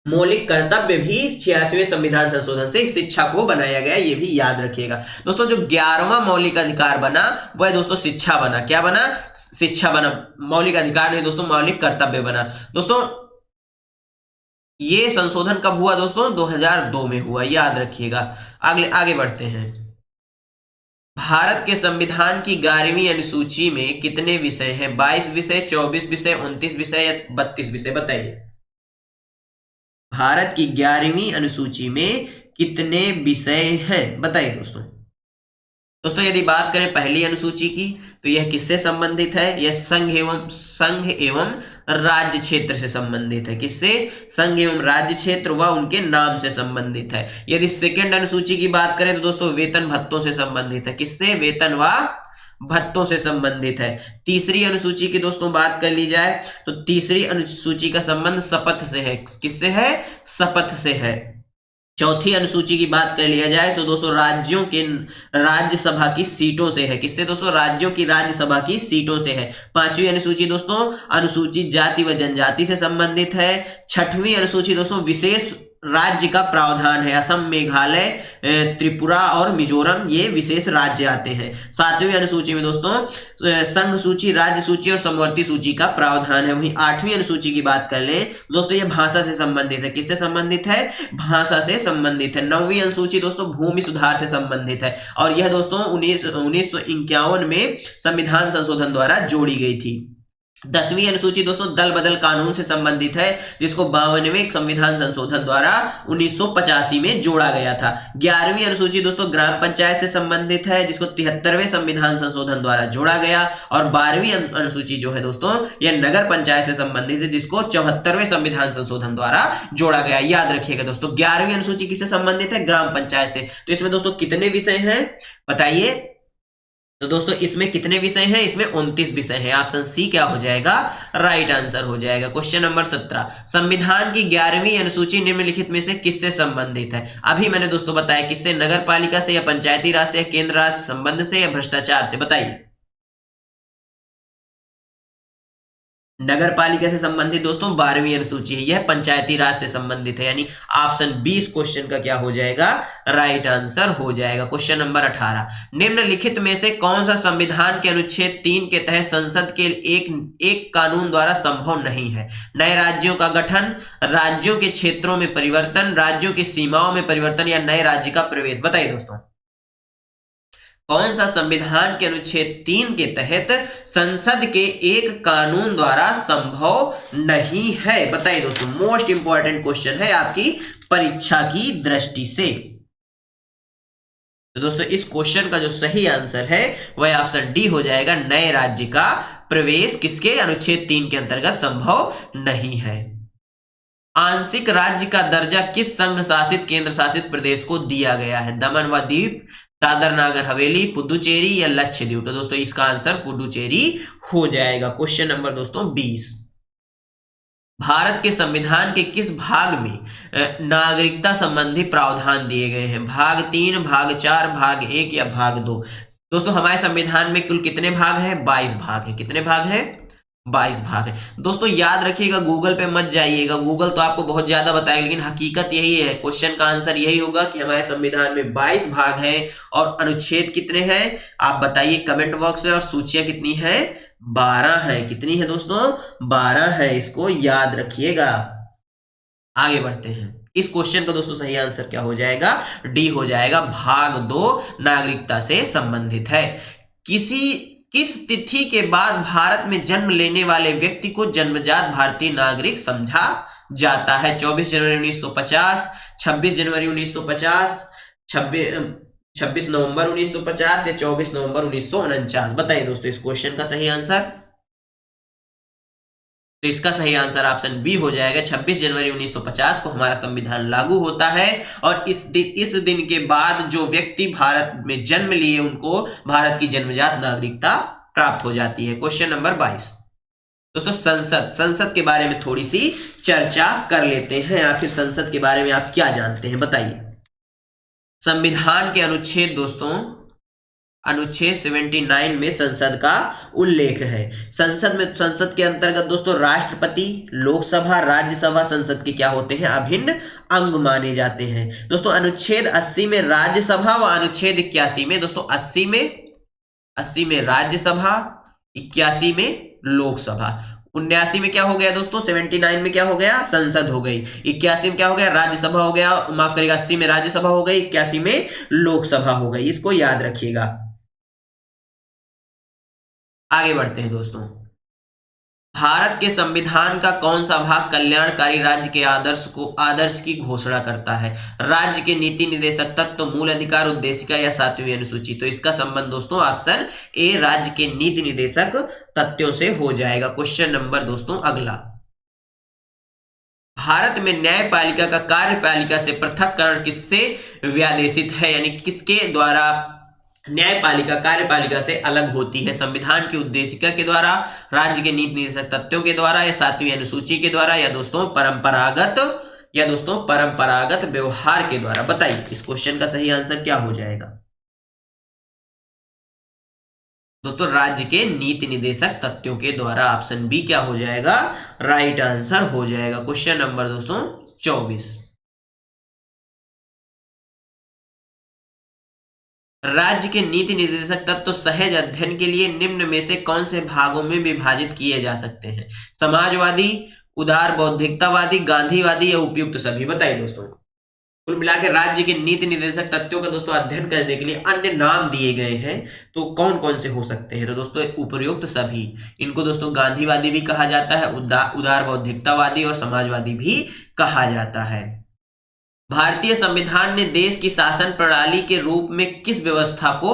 मौलिक कर्तव्य भी 86वें संविधान संशोधन से शिक्षा को बनाया गया, ये भी याद रखिएगा। दोस्तों जो 11वां मौलिक अधिकार बना वह दोस्तों शिक्षा बना। क्या बना? शिक्षा बना। मौलिक अधिकार नहीं दोस्तों, मौलिक कर्तव्य बना। दोस्तों ये संशोधन कब हुआ दोस्तों? 2002 में हुआ, याद रखिएगा। आगे बढ़ते हैं। भारत के संविधान की 11वीं अनुसूची में कितने विषय हैं? 22 विषय, 24 विषय, 29 विषय या 32 विषय? बताइए। भारत की 11वीं अनुसूची में कितने विषय हैं? बताइए दोस्तों यदि बात करें पहली अनुसूची की, तो यह किससे संबंधित है? यह संघ एवं राज्य क्षेत्र से संबंधित है। किससे? संघ एवं राज्य क्षेत्र व उनके नाम से संबंधित है। यदि सेकंड अनुसूची की बात करें तो दोस्तों वेतन भत्तों से संबंधित है। किससे? वेतन व भत्तों से संबंधित है। तीसरी अनुसूची की दोस्तों बात कर ली जाए तो तीसरी अनुसूची का संबंध शपथ से है। किससे है? शपथ से है। चौथी अनुसूची की बात कर लिया जाए तो दोस्तों राज्यों के राज्यसभा की सीटों से है। किससे दोस्तों? राज्यों की राज्यसभा की सीटों से है। पांचवी अनुसूची दोस्तों अनुसूचित जाति व जनजाति से संबंधित है। छठवीं अनुसूची दोस्तों विशेष राज्य का प्रावधान है। असम, मेघालय, त्रिपुरा और मिजोरम ये विशेष राज्य आते हैं। सातवीं अनुसूची में दोस्तों संघ सूची, राज्य सूची और समवर्ती सूची का प्रावधान है। वहीं आठवीं अनुसूची की बात कर लें दोस्तों ये भाषा से संबंधित है। किससे संबंधित है? भाषा से संबंधित है। नौवीं अनुसूची दोस्तों भूमि सुधार से संबंधित है, और यह दोस्तों 1951 में संविधान संशोधन द्वारा जोड़ी गई थी। 10वीं अनुसूची दोस्तों दल बदल कानून से संबंधित है, जिसको 52वें संविधान संशोधन द्वारा 1985 में जोड़ा गया था। 11वीं अनुसूची दोस्तों ग्राम पंचायत से संबंधित है, जिसको 73वें संविधान संशोधन द्वारा जोड़ा गया। और 12वीं अनुसूची जो है दोस्तों यह नगर पंचायत से संबंधित है, जिसको 74वें संविधान संशोधन द्वारा जोड़ा गया। याद रखिएगा दोस्तों 11वीं अनुसूची किससे संबंधित है? ग्राम पंचायत से। तो इसमें दोस्तों कितने विषय हैं बताइए? तो दोस्तों इसमें कितने विषय हैं? इसमें 29 विषय हैं। ऑप्शन सी क्या हो जाएगा? राइट आंसर हो जाएगा। क्वेश्चन नंबर 17, संविधान की 11वीं अनुसूची निम्नलिखित में से किससे संबंधित है? अभी मैंने दोस्तों बताया किससे? नगर पालिका से या पंचायती राज से या केंद्र राज संबंध से या भ्रष्टाचार से? बताइए। नगर पालिका से संबंधित दोस्तों 12वीं अनुसूची है, यह पंचायती राज से संबंधित है, यानी ऑप्शन 20 क्वेश्चन का क्या हो जाएगा? राइट आंसर हो जाएगा। क्वेश्चन नंबर 18, निम्नलिखित में से कौन सा संविधान के अनुच्छेद 3 के तहत संसद के एक कानून द्वारा संभव नहीं है? नए राज्यों का गठन, राज्यों के क्षेत्रों में परिवर्तन, राज्यों की सीमाओं में परिवर्तन या नए राज्य का प्रवेश? बताइए दोस्तों कौन सा संविधान के अनुच्छेद 3 के तहत संसद के एक कानून द्वारा संभव नहीं है? बताइए दोस्तों, मोस्ट इंपॉर्टेंट क्वेश्चन है आपकी परीक्षा की दृष्टि से। तो दोस्तों इस क्वेश्चन का जो सही आंसर है वह ऑप्शन डी हो जाएगा। नए राज्य का प्रवेश किसके? अनुच्छेद 3 के अंतर्गत संभव नहीं है। आंशिक राज्य का दर्जा किस संघ शासित केंद्र शासित प्रदेश को दिया गया है? दमन व दीव, दादर नागर हवेली, पुडुचेरी या लक्षद्वीप? तो दोस्तों इसका आंसर पुडुचेरी हो जाएगा। क्वेश्चन नंबर दोस्तों 20, भारत के संविधान के किस भाग में नागरिकता संबंधी प्रावधान दिए गए हैं? भाग 3, भाग 4, भाग 1 या भाग 2? दोस्तों हमारे संविधान में कुल कितने भाग हैं? 22 भाग हैं। कितने भाग हैं? 22 भाग है दोस्तों। याद रखिएगा, गूगल पे मत जाइएगा, गूगल तो आपको बहुत ज्यादा बताएगा, लेकिन हकीकत यही है, क्वेश्चन का आंसर यही होगा कि हमारे संविधान में 22 भाग हैं और अनुच्छेद कितने हैं आप बताइए कमेंट बॉक्स में, और सूचियां कितनी है 12 है। कितनी है दोस्तों 12 है, इसको याद रखिएगा। आगे बढ़ते हैं। इस क्वेश्चन का दोस्तों सही आंसर क्या हो जाएगा, डी हो जाएगा, भाग 2 नागरिकता से संबंधित है। किस तिथि के बाद भारत में जन्म लेने वाले व्यक्ति को जन्मजात भारतीय नागरिक समझा जाता है? 24 जनवरी 1950, 26 जनवरी 1950, 26 नवंबर 1950 या 24 नवंबर 1949? बताइए दोस्तों इस क्वेश्चन का सही आंसर। तो इसका सही आंसर ऑप्शन बी हो जाएगा, 26 जनवरी 1950 को हमारा संविधान लागू होता है, और इस दिन के बाद जो व्यक्ति भारत में जन्म लिए उनको भारत की जन्मजात नागरिकता प्राप्त हो जाती है। क्वेश्चन नंबर 22 दोस्तों, संसद के बारे में थोड़ी सी चर्चा कर लेते हैं। आखिर संसद के बारे में आप क्या जानते हैं बताइए। संविधान के अनुच्छेद दोस्तों, अनुच्छेद 79 में संसद का उल्लेख है। संसद के अंतर्गत दोस्तों राष्ट्रपति, लोकसभा, राज्यसभा संसद के क्या होते हैं, अभिन्न अंग माने जाते हैं। दोस्तों अनुच्छेद 80 में राज्यसभा व अनुच्छेद 81 में दोस्तों 80 में राज्यसभा, 81 में लोकसभा। 79 में क्या हो गया दोस्तों, 79 में क्या हो गया, संसद हो गई। 81 में क्या हो गया, राज्यसभा हो गया, माफ करिएगा 80 में राज्यसभा हो गई, 81 में लोकसभा हो गई। इसको याद रखिएगा। आगे बढ़ते हैं दोस्तों। भारत के संविधान का कौन सा भाग कल्याणकारी राज्य के आदर्श की घोषणा करता है? राज्य के नीति निर्देशक तत्व, मूल अधिकार, उद्देशिका या 7वीं अनुसूची? तो इसका संबंध दोस्तों ऑप्शन ए, राज्य के नीति निर्देशक तथ्यों से हो जाएगा। क्वेश्चन नंबर दोस्तों अगला, भारत में न्यायपालिका का कार्यपालिका से पृथककरण किससे व्यादेशित है, यानी किसके द्वारा न्यायपालिका कार्यपालिका से अलग होती है? संविधान की उद्देशिका के द्वारा, राज्य के नीति निर्देशक तथ्यों के द्वारा या 7वीं अनुसूची के द्वारा, या दोस्तों परंपरागत व्यवहार के द्वारा? बताइए इस क्वेश्चन का सही आंसर क्या हो जाएगा दोस्तों, राज्य के नीति निर्देशक तथ्यों के द्वारा। ऑप्शन बी क्या हो जाएगा, राइट आंसर हो जाएगा। क्वेश्चन नंबर दोस्तों 24, राज्य के नीति निर्देशक तत्व सहज अध्ययन के लिए निम्न में से कौन से भागों में विभाजित किए जा सकते हैं? समाजवादी, उदार बौद्धिकतावादी, गांधीवादी या उपयुक्त सभी? बताइए दोस्तों। कुल मिला के राज्य के नीति निर्देशक तथ्यों का दोस्तों अध्ययन करने के लिए अन्य नाम दिए गए हैं, तो कौन कौन से हो सकते हैं? तो दोस्तों उपयुक्त सभी, इनको दोस्तों गांधीवादी भी कहा जाता है, उदार बौद्धिकतावादी और समाजवादी भी कहा जाता है। भारतीय संविधान ने देश की शासन प्रणाली के रूप में किस व्यवस्था को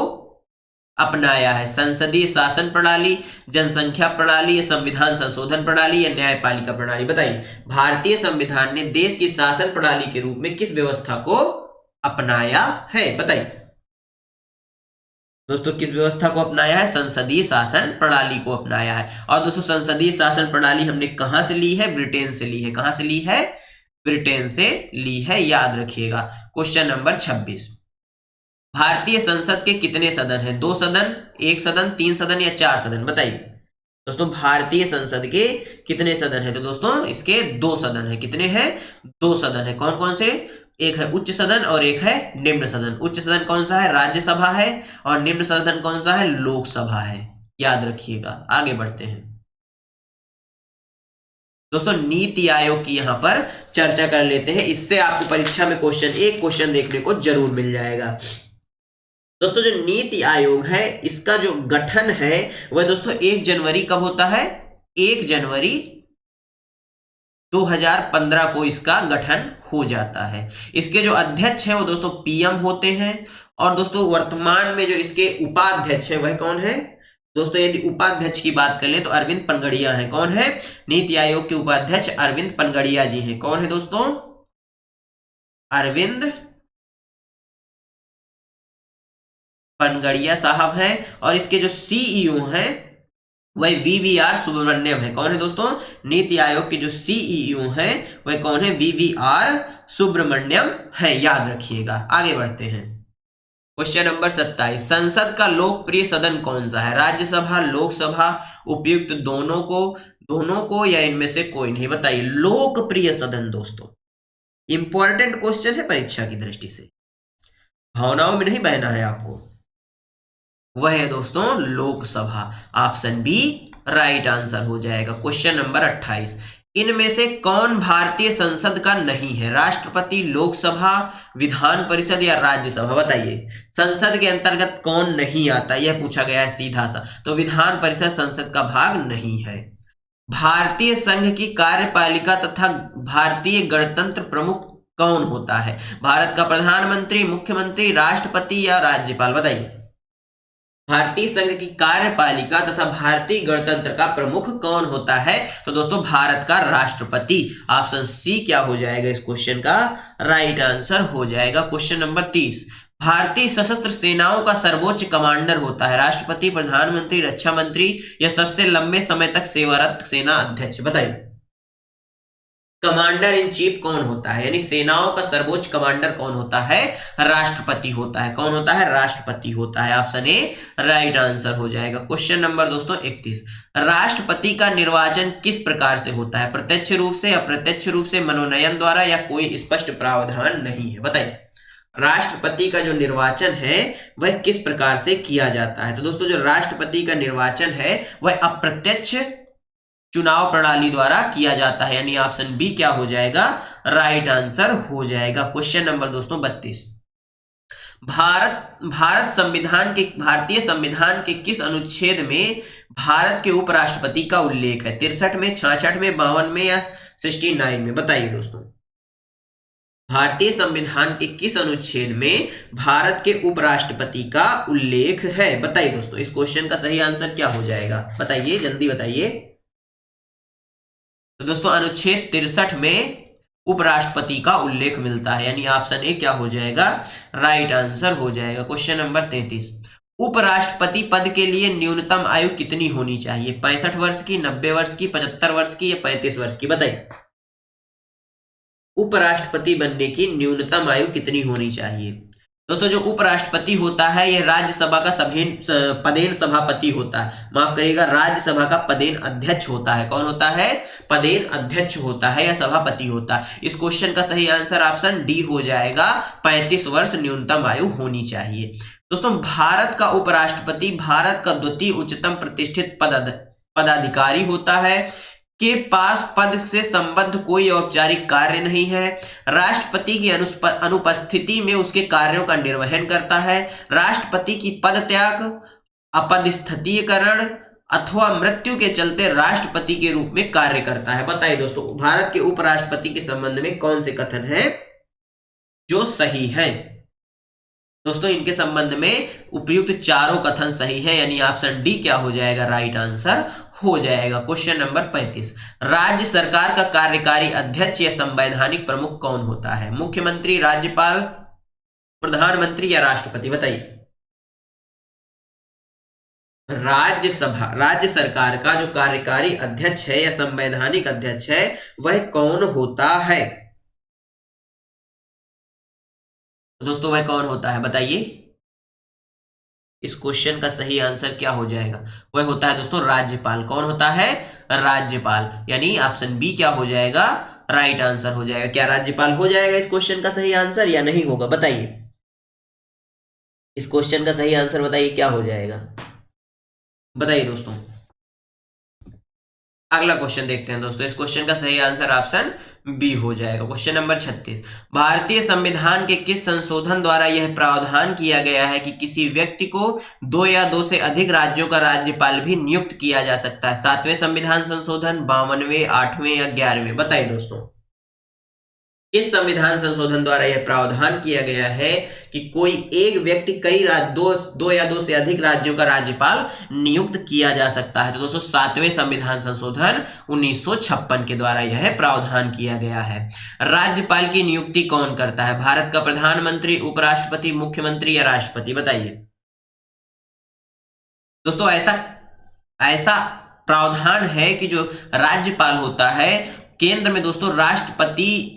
अपनाया है? संसदीय शासन प्रणाली, जनसंख्या प्रणाली या संविधान संशोधन प्रणाली या न्यायपालिका प्रणाली? बताइए, भारतीय संविधान ने देश की शासन प्रणाली के रूप में किस व्यवस्था को अपनाया है? बताइए दोस्तों, किस व्यवस्था को अपनाया है? संसदीय शासन प्रणाली को अपनाया है। और दोस्तों संसदीय शासन प्रणाली हमने कहां से ली है? ब्रिटेन से ली है। कहां से ली है? ब्रिटेन से ली है, याद रखिएगा। क्वेश्चन नंबर 26, भारतीय संसद के कितने सदन हैं? 2 सदन, 1 सदन, 3 सदन या 4 सदन? बताइए दोस्तों, भारतीय संसद के कितने सदन हैं? तो दोस्तों इसके 2 सदन हैं। कितने हैं? 2 सदन है। कौन कौन से? एक है उच्च सदन और एक है निम्न सदन। उच्च सदन कौन सा है? राज्यसभा है, और निम्न सदन कौन सा है? लोकसभा है, याद रखिएगा। आगे बढ़ते हैं दोस्तों, नीति आयोग की यहां पर चर्चा कर लेते हैं। इससे आपको परीक्षा में एक क्वेश्चन देखने को जरूर मिल जाएगा। दोस्तों जो नीति आयोग है, इसका जो गठन है वह दोस्तों 1 जनवरी कब होता है? 1 जनवरी 2015 को इसका गठन हो जाता है। इसके जो अध्यक्ष हैं वो दोस्तों पीएम होते हैं, और दोस्तों वर्तमान में जो इसके उपाध्यक्ष हैं वह कौन है? दोस्तों यदि उपाध्यक्ष की बात कर लें तो अरविंद पनगड़िया हैं। कौन है? नीति आयोग के उपाध्यक्ष अरविंद पनगड़िया जी हैं। कौन है दोस्तों? अरविंद पनगड़िया साहब हैं। और इसके जो सीईओ हैं वह वीवीआर सुब्रमण्यम है। कौन है दोस्तों? नीति आयोग के जो सीईओ हैं वह कौन है? वीवीआर सुब्रमण्यम है, याद रखिएगा। आगे बढ़ते हैं क्वेश्चन नंबर 27, संसद का लोकप्रिय सदन कौन सा है? राज्यसभा, लोकसभा, उपयुक्त दोनों को या इनमें से कोई नहीं? बताइए। लोकप्रिय सदन दोस्तों इंपॉर्टेंट क्वेश्चन है परीक्षा की दृष्टि से, भावनाओं में नहीं बहना है आपको। वह है दोस्तों Lok Sabha. Option B right answer हो जाएगा। क्वेश्चन नंबर 28, इनमें से कौन भारतीय संसद का नहीं है? राष्ट्रपति, लोकसभा, विधान परिषद या राज्यसभा? बताइए संसद के अंतर्गत कौन नहीं आता, यह पूछा गया है सीधा सा। तो विधान परिषद संसद का भाग नहीं है। भारतीय संघ की कार्यपालिका तथा भारतीय गणतंत्र प्रमुख कौन होता है? भारत का प्रधानमंत्री, मुख्यमंत्री, राष्ट्रपति या राज्यपाल? बताइए। भारतीय संघ की कार्यपालिका तथा भारतीय गणतंत्र का प्रमुख कौन होता है? तो दोस्तों भारत का राष्ट्रपति। ऑप्शन सी क्या हो जाएगा इस क्वेश्चन का राइट आंसर हो जाएगा। क्वेश्चन नंबर 30, भारतीय सशस्त्र सेनाओं का सर्वोच्च कमांडर होता है? राष्ट्रपति, प्रधानमंत्री, रक्षा मंत्री या सबसे लंबे समय तक सेवारत सेना अध्यक्ष? बताइए कमांडर इन चीफ कौन होता है, यानी सेनाओं का सर्वोच्च कमांडर कौन होता है? राष्ट्रपति होता है। कौन होता है? राष्ट्रपति होता है। ऑप्शन ए राइट आंसर हो जाएगा। क्वेश्चन नंबर दोस्तों 31, राष्ट्रपति का निर्वाचन किस प्रकार से होता है? प्रत्यक्ष रूप से, अप्रत्यक्ष रूप से, मनोनयन द्वारा या कोई स्पष्ट प्रावधान नहीं है? बताइए राष्ट्रपति का जो निर्वाचन है वह किस प्रकार से किया जाता है? तो दोस्तों जो राष्ट्रपति का निर्वाचन है वह अप्रत्यक्ष चुनाव प्रणाली द्वारा किया जाता है, यानी ऑप्शन बी क्या हो जाएगा राइट आंसर हो जाएगा। क्वेश्चन नंबर दोस्तों 32, भारतीय संविधान के किस अनुच्छेद में भारत के उपराष्ट्रपति का उल्लेख है? 63 में, 66 में, 52 में या 69 में? बताइए दोस्तों भारतीय संविधान के किस अनुच्छेद में भारत के उपराष्ट्रपति का उल्लेख है? बताइए दोस्तों इस क्वेश्चन का सही आंसर क्या हो जाएगा? बताइए जल्दी बताइए। तो दोस्तों अनुच्छेद 63 में उपराष्ट्रपति का उल्लेख मिलता है, यानी ऑप्शन ए क्या हो जाएगा राइट आंसर हो जाएगा। क्वेश्चन नंबर 33, उपराष्ट्रपति पद के लिए न्यूनतम आयु कितनी होनी चाहिए? 65 वर्ष की, 90 वर्ष की, 75 वर्ष की या 35 वर्ष की? बताइए उपराष्ट्रपति बनने की न्यूनतम आयु कितनी होनी चाहिए? दोस्तों जो उपराष्ट्रपति होता है यह राज्यसभा का पदेन सभापति होता है, माफ करिएगा राज्यसभा का पदेन अध्यक्ष होता है। कौन होता है? पदेन अध्यक्ष होता है या सभापति होता है। इस क्वेश्चन का सही आंसर ऑप्शन डी हो जाएगा, 35 वर्ष न्यूनतम आयु होनी चाहिए। दोस्तों भारत का उपराष्ट्रपति भारत का द्वितीय उच्चतम प्रतिष्ठित पदाधिकारी होता है, के पास पद से संबद्ध कोई औपचारिक कार्य नहीं है, राष्ट्रपति की अनुपस्थिति में उसके कार्यों का निर्वहन करता है, राष्ट्रपति की पद त्याग, अपदस्थीकरण अथवा मृत्यु के चलते राष्ट्रपति के रूप में कार्य करता है। बताइए दोस्तों भारत के उपराष्ट्रपति के संबंध में कौन से कथन है जो सही है? दोस्तों इनके संबंध में उपयुक्त चारों कथन सही है, यानी ऑप्शन डी क्या हो जाएगा राइट आंसर हो जाएगा। क्वेश्चन नंबर 35, राज्य सरकार का कार्यकारी अध्यक्ष या संवैधानिक प्रमुख कौन होता है? मुख्यमंत्री, राज्यपाल, प्रधानमंत्री या राष्ट्रपति? बताइए राज्य सरकार का जो कार्यकारी अध्यक्ष है या संवैधानिक अध्यक्ष है वह कौन होता है? दोस्तों वह कौन होता है बताइए। इस क्वेश्चन का सही आंसर क्या हो जाएगा? वह होता है दोस्तों राज्यपाल। कौन होता है? राज्यपाल, यानी ऑप्शन बी क्या हो जाएगा राइट आंसर हो जाएगा। क्या राज्यपाल हो जाएगा इस क्वेश्चन का सही आंसर या नहीं होगा? बताइए इस क्वेश्चन का सही आंसर बताइए क्या हो जाएगा? बताइए दोस्तों। अगला क्वेश्चन देखते हैं दोस्तों। इस क्वेश्चन का सही आंसर ऑप्शन बी हो जाएगा। क्वेश्चन नंबर 36, भारतीय संविधान के किस संशोधन द्वारा यह प्रावधान किया गया है कि किसी व्यक्ति को 2 या 2 से अधिक राज्यों का राज्यपाल भी नियुक्त किया जा सकता है? 7वें संविधान संशोधन, 52वें, 8वें या 11वें? बताइए दोस्तों इस संविधान संशोधन द्वारा यह प्रावधान किया गया है कि कोई एक व्यक्ति दो या दो से अधिक राज्यों का राज्यपाल नियुक्त किया जा सकता है। तो दोस्तों 7वें संविधान संशोधन 1956 के द्वारा यह प्रावधान किया गया है। राज्यपाल की नियुक्ति कौन करता है? भारत का प्रधानमंत्री, उपराष्ट्रपति, मुख्यमंत्री या राष्ट्रपति? बताइए दोस्तों ऐसा प्रावधान है कि जो राज्यपाल होता है केंद्र में दोस्तों राष्ट्रपति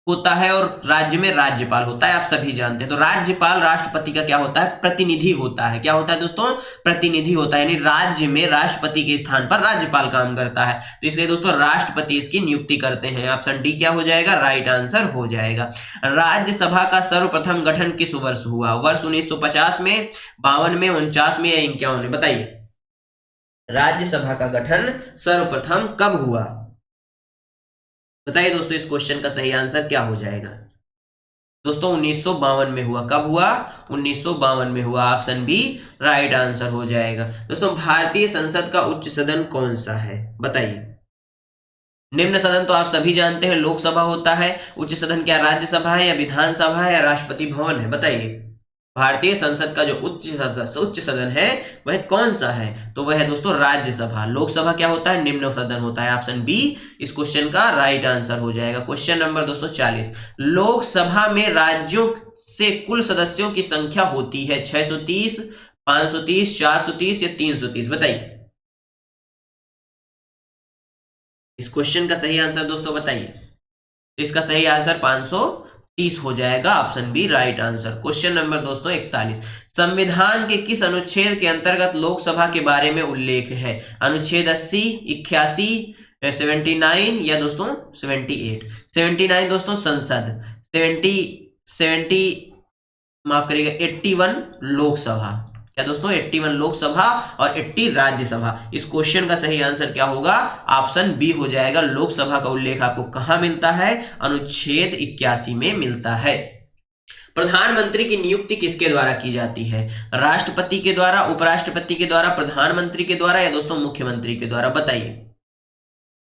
होता है और राज्य में राज्यपाल होता है, आप सभी जानते हैं। तो राज्यपाल राष्ट्रपति का क्या होता है, प्रतिनिधि होता है। क्या होता है दोस्तों, प्रतिनिधि होता है, यानी राज्य में राष्ट्रपति के स्थान पर राज्यपाल काम करता है। तो इसलिए दोस्तों राष्ट्रपति इसकी नियुक्ति करते हैं। ऑप्शन डी क्या हो जाएगा, राइट आंसर हो जाएगा। राज्यसभा का सर्वप्रथम गठन किस वर्ष हुआ, वर्ष 1950 में, 52 में, 49 में या 51 में, बताइए। राज्यसभा का गठन सर्वप्रथम कब हुआ, बताइए दोस्तों। इस क्वेश्चन का सही आंसर क्या हो जाएगा दोस्तों, 1952 में हुआ। कब हुआ, 1952 में हुआ। ऑप्शन बी राइट आंसर हो जाएगा। दोस्तों भारतीय संसद का उच्च सदन कौन सा है, बताइए। निम्न सदन तो आप सभी जानते हैं, लोकसभा होता है। उच्च सदन क्या राज्यसभा है या विधानसभा है या राष्ट्रपति भवन है, बताइए। भारतीय संसद का जो उच्च सदन है वह कौन सा है, तो वह है दोस्तों राज्यसभा। लोकसभा क्या होता है, निम्न सदन होता है। ऑप्शन बी इस क्वेश्चन का राइट आंसर हो जाएगा। क्वेश्चन नंबर 240, लोकसभा में राज्यों से कुल सदस्यों की संख्या होती है 630, 530, 430 या 330, बताइए। इस क्वेश्चन का सही आंसर दोस्तों बताइए। इसका सही आंसर 530 हो जाएगा। Option B right answer. Question number दोस्तों 41, संविधान के किस अनुच्छेद के अंतर्गत लोकसभा के बारे में उल्लेख है, अनुच्छेद 80, 81, 79 या दोस्तों 78। 79 दोस्तों संसद, 70 माफ करिएगा 81 लोकसभा। क्या दोस्तों, 81 लोकसभा और 80 राज्यसभा। इस क्वेश्चन का सही आंसर क्या होगा, ऑप्शन बी हो जाएगा। लोकसभा का उल्लेख आपको कहां मिलता है, अनुच्छेद 81 में मिलता है। प्रधानमंत्री की नियुक्ति किसके द्वारा की जाती है, राष्ट्रपति के द्वारा, उपराष्ट्रपति के द्वारा, प्रधानमंत्री के द्वारा या दोस्तों मुख्यमंत्री के द्वारा, बताइए।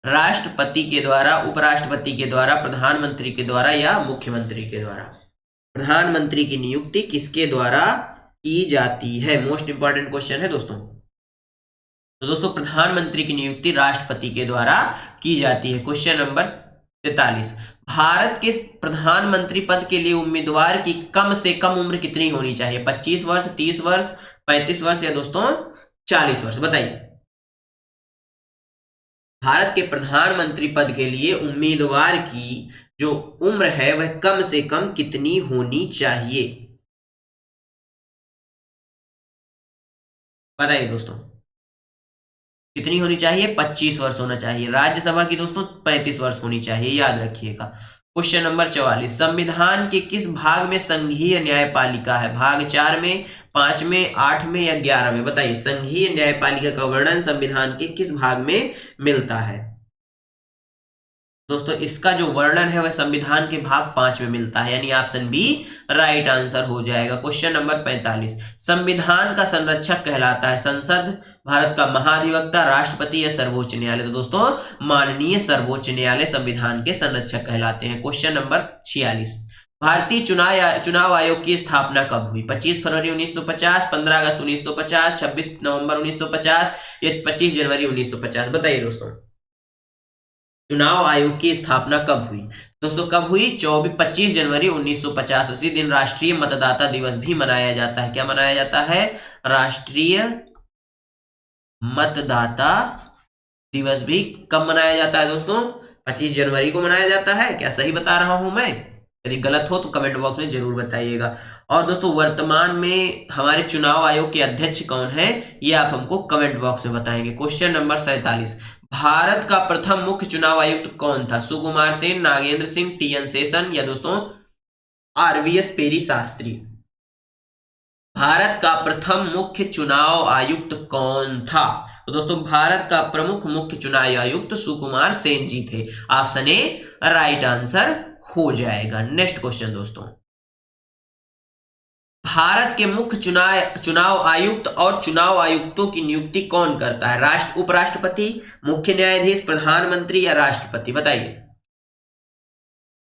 राष्ट्रपति के द्वारा, उपराष्ट्रपति के द्वारा, प्रधानमंत्री के द्वारा या मुख्यमंत्री के द्वारा। प्रधानमंत्री की नियुक्ति किसके द्वारा की जाती है, मोस्ट इंपॉर्टेंट क्वेश्चन है दोस्तों। तो दोस्तों प्रधानमंत्री की नियुक्ति राष्ट्रपति के द्वारा की जाती है। क्वेश्चन नंबर 43, भारत के प्रधानमंत्री पद के लिए उम्मीदवार की कम से कम उम्र कितनी होनी चाहिए, 25 वर्ष, 30 वर्ष, 35 वर्ष या दोस्तों 40 वर्ष, बताइए। भारत के प्रधानमंत्री पद के लिए उम्मीदवार की जो उम्र है वह कम से कम कितनी होनी चाहिए, बताइए दोस्तों। कितनी होनी चाहिए, 25 वर्ष होना चाहिए। राज्यसभा की दोस्तों 35 वर्ष होनी चाहिए, याद रखिएगा। क्वेश्चन नंबर 44, संविधान के किस भाग में संघीय न्यायपालिका है, भाग 4 में, 5 में, 8 में या 11 में, बताइए। संघीय न्यायपालिका का वर्णन संविधान के किस भाग में मिलता है दोस्तों। इसका जो वर्णन है वह संविधान के भाग 5 में मिलता है, यानी ऑप्शन बी राइट आंसर हो जाएगा। क्वेश्चन नंबर 45, संविधान का संरक्षक कहलाता है संसद, भारत का महाधिवक्ता, राष्ट्रपति या सर्वोच्च न्यायालय, तो दोस्तों माननीय सर्वोच्च न्यायालय संविधान के संरक्षक कहलाते हैं। क्वेश्चन नंबर 46, भारतीय चुनाव आयोग की स्थापना कब हुई, 25 फरवरी 1950, 15 अगस्त 1950, 26 नवंबर 1950 या 25 जनवरी 1950, बताइए दोस्तों। चुनाव आयोग की स्थापना कब हुई दोस्तों, कब हुई, 25 जनवरी 1950। उसी दिन राष्ट्रीय मतदाता दिवस भी मनाया जाता है। क्या मनाया जाता है, राष्ट्रीय मतदाता दिवस भी कब मनाया जाता है दोस्तों, 25 जनवरी को मनाया जाता है। क्या सही बता रहा हूं मैं, यदि गलत हो तो कमेंट बॉक्स में जरूर बताइएगा। और दोस्तों वर्तमान में हमारे चुनाव आयोग के अध्यक्ष कौन है, ये आप हमको कमेंट बॉक्स में बताएंगे। क्वेश्चन नंबर 47, भारत का प्रथम मुख्य चुनाव आयुक्त कौन था, सुकुमार सेन, नागेंद्र सिंह, टी.एन. शेषन या दोस्तों आर.वी.एस. पेरी शास्त्री। भारत का प्रथम मुख्य चुनाव आयुक्त कौन था, तो दोस्तों भारत का प्रमुख मुख्य चुनाव आयुक्त सुकुमार सेन जी थे। ऑप्शन ए राइट आंसर हो जाएगा। नेक्स्ट क्वेश्चन दोस्तों, भारत के मुख्य चुनाव आयुक्त और चुनाव आयुक्तों की नियुक्ति कौन करता है, उपराष्ट्रपति, मुख्य न्यायाधीश, प्रधानमंत्री या राष्ट्रपति, बताइए।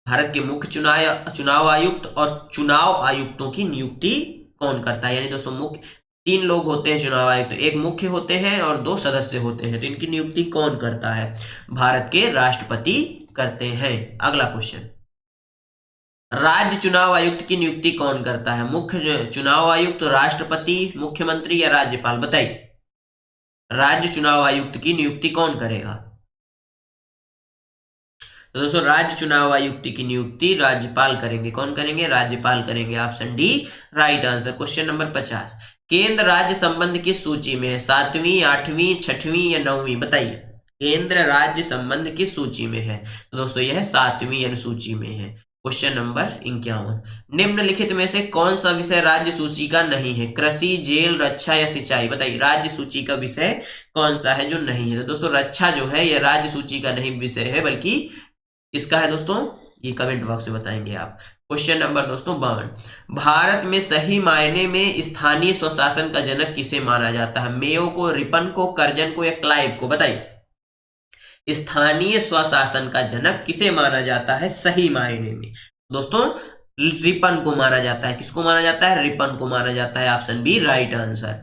भारत के मुख्य चुनाव आयुक्त और चुनाव आयुक्तों की नियुक्ति कौन करता है, यानी दोस्तों मुख्य 3 लोग होते हैं चुनाव आयुक्त, एक मुख्य होते हैं और 2 सदस्य होते हैं। तो इनकी नियुक्ति कौन करता है, भारत के राष्ट्रपति करते हैं। अगला क्वेश्चन, राज्य चुनाव आयुक्त की नियुक्ति कौन करता है, मुख्य चुनाव आयुक्त, राष्ट्रपति, मुख्यमंत्री या राज्यपाल, बताइए। राज्य चुनाव आयुक्त की नियुक्ति कौन करेगा, तो दोस्तों राज्य चुनाव आयुक्त की नियुक्ति राज्यपाल करेंगे। कौन करेंगे? राज्यपाल करेंगे। Option D right answer. Question number 50, केंद्र राज्य संबंध किस सूची में है? 7वीं, 8वीं, 6वीं या 9वीं? बताइए। केंद्र राज्य संबंध किस सूची में है? तो दोस्तों यह 7वीं अनुसूची में है। क्वेश्चन नंबर 51, निम्नलिखित में से कौन सा विषय राज्य सूची का नहीं है? कृषि, जेल, रक्षा या सिंचाई? बताइए राज्य सूची का विषय कौन सा है जो नहीं है? तो दोस्तों रक्षा जो है यह राज्य सूची का नहीं विषय है, बल्कि इसका है दोस्तों, ये कमेंट बॉक्स में बताएंगे आप। क्वेश्चन नंबर दोस्तों 52, भारत में सही मायने में स्थानीय स्वशासन का जनक किसे माना जाता है? मेयो को, रिपन को, कर्जन को या क्लाइव को? बताइए स्थानीय स्वशासन का जनक किसे माना जाता है सही मायने में? दोस्तों रिपन को माना जाता है। किसको माना जाता है? रिपन को माना जाता है। Option B right answer.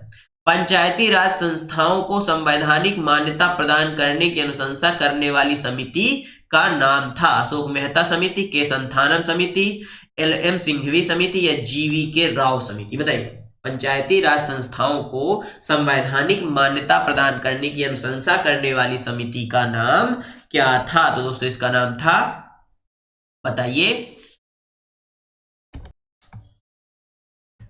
Panchayati Raj संस्थाओं को संवैधानिक मान्यता प्रदान करने की अनुशंसा करने वाली समिति का नाम था? अशोक मेहता समिति, के संथानम समिति, LM सिंघवी समिति या GV के राव समिति? बताइए पंचायती राज संस्थाओं को संवैधानिक मान्यता प्रदान करने की अनुशंसा करने वाली समिति का नाम क्या था? तो दोस्तों इसका नाम था, बताइए।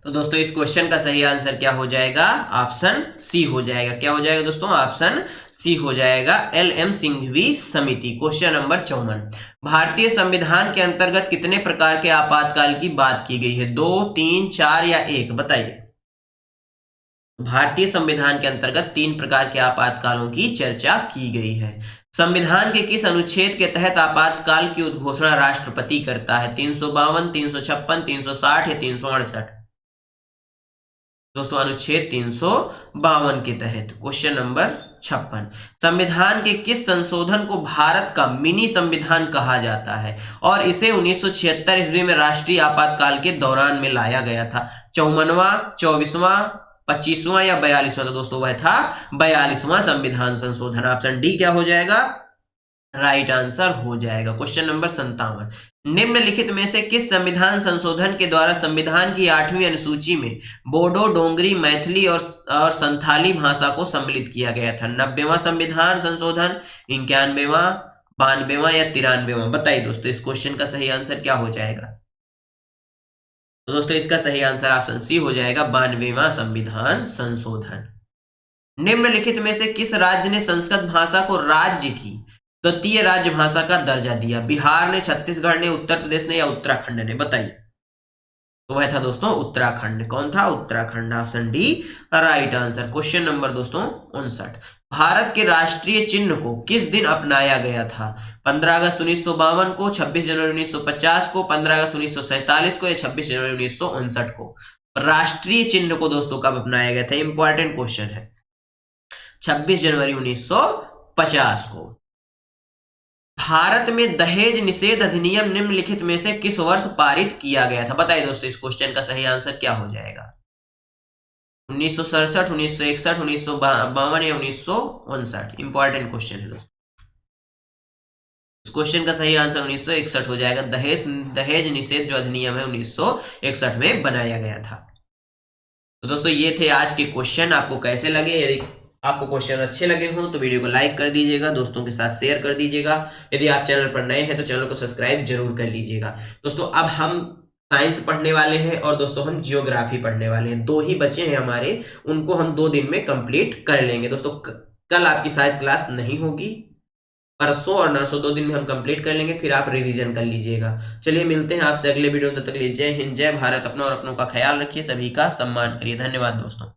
तो दोस्तों इस क्वेश्चन का सही आंसर क्या हो जाएगा? ऑप्शन सी हो जाएगा। क्या हो जाएगा दोस्तों? ऑप्शन सी हो जाएगा, LM सिंघवी समिति। क्वेश्चन नंबर 54, भारतीय संविधान के अंतर्गत कितने प्रकार के आपातकाल की बात की गई है? 2, 3, 4 या 1? बताइए। भारतीय संविधान के अंतर्गत 3 प्रकार के आपातकालों की चर्चा की गई है। संविधान के किस अनुच्छेद के तहत आपातकाल की उद्घोषणा राष्ट्रपति करता है? 352, 356, 360 या 368? दोस्तों अनुच्छेद 352 के तहत। क्वेश्चन नंबर 56, संविधान के किस संशोधन को भारत का मिनी संविधान कहा जाता है और इसे 1976 ईस्वी में राष्ट्रीय आपातकाल के दौरान में लाया गया था? 54वां, 24वां, 25वां या 42वां? तो दोस्तों वह था 42वां संविधान संशोधन। ऑप्शन डी क्या हो जाएगा? राइट आंसर हो जाएगा। क्वेश्चन नंबर 57, निम्नलिखित में से किस संविधान संशोधन के द्वारा संविधान की 8वीं अनुसूची में बोडो, डोंगरी, मैथिली और संथाली भाषा को सम्मिलित किया गया था? 90वां संविधान संशोधन, 91वां, 92वां या 93वां? बताइए दोस्तों इस क्वेश्चन का सही आंसर क्या हो जाएगा? तो दोस्तों इसका सही आंसर ऑप्शन सी हो जाएगा, 92वां संविधान संशोधन। निम्नलिखित में से किस राज्य ने संस्कृत भाषा को राज्य की द्वितीय राज्य भाषा का दर्जा दिया? बिहार ने, छत्तीसगढ़ ने, उत्तर प्रदेश ने या उत्तराखंड ने? बताइए। तो वह था दोस्तों उत्तराखंड। कौन था? Uttarakhand. Option D right answer. Question number दोस्तों 59, भारत के राष्ट्रीय चिन्ह को किस दिन अपनाया गया था? 15 अगस्त 1952 को, 26 जनवरी 1950 को, 15 अगस्त 1947 को या 26 जनवरी 1959 को? राष्ट्रीय चिन्ह को दोस्तों कब अपनाया गया था? इंपॉर्टेंट क्वेश्चन है। 26 जनवरी 1950 को। भारत में दहेज निषेध अधिनियम निम्नलिखित में से किस वर्ष पारित किया गया था? बताइए दोस्तों इस क्वेश्चन का सही आंसर क्या हो जाएगा? 1967, 1961, 1952 या 1959? इंपॉर्टेंट क्वेश्चन है दोस्तों। इस क्वेश्चन का सही आंसर 1961 हो जाएगा। दहेज निषेध जो अधिनियम है 1961 में बनाया गया था। तो दोस्तों ये थे आज के क्वेश्चन। आपको कैसे लगे? यदि आपको क्वेश्चन अच्छे लगे हों तो वीडियो को लाइक कर दीजिएगा, दोस्तों के साथ शेयर कर दीजिएगा। यदि आप चैनल पर नए हैं तो चैनल को सब्सक्राइब जरूर कर लीजिएगा। दोस्तों अब हम साइंस पढ़ने वाले हैं और दोस्तों हम जियोग्राफी पढ़ने वाले हैं। 2 ही बचे हैं हमारे, उनको हम 2 दिन में कंप्लीट कर लेंगे। दोस्तों कल आपकी शायद क्लास नहीं होगी, परसों और नरसों 2 दिन में हम कंप्लीट कर लेंगे, फिर आप रिवीजन कर लीजिएगा। चलिए मिलते हैं आपसे अगले वीडियो में, तब तक के लिए जय हिंद, जय भारत। अपना और अपनों का ख्याल रखिए, सभी का सम्मान करिए। धन्यवाद दोस्तों।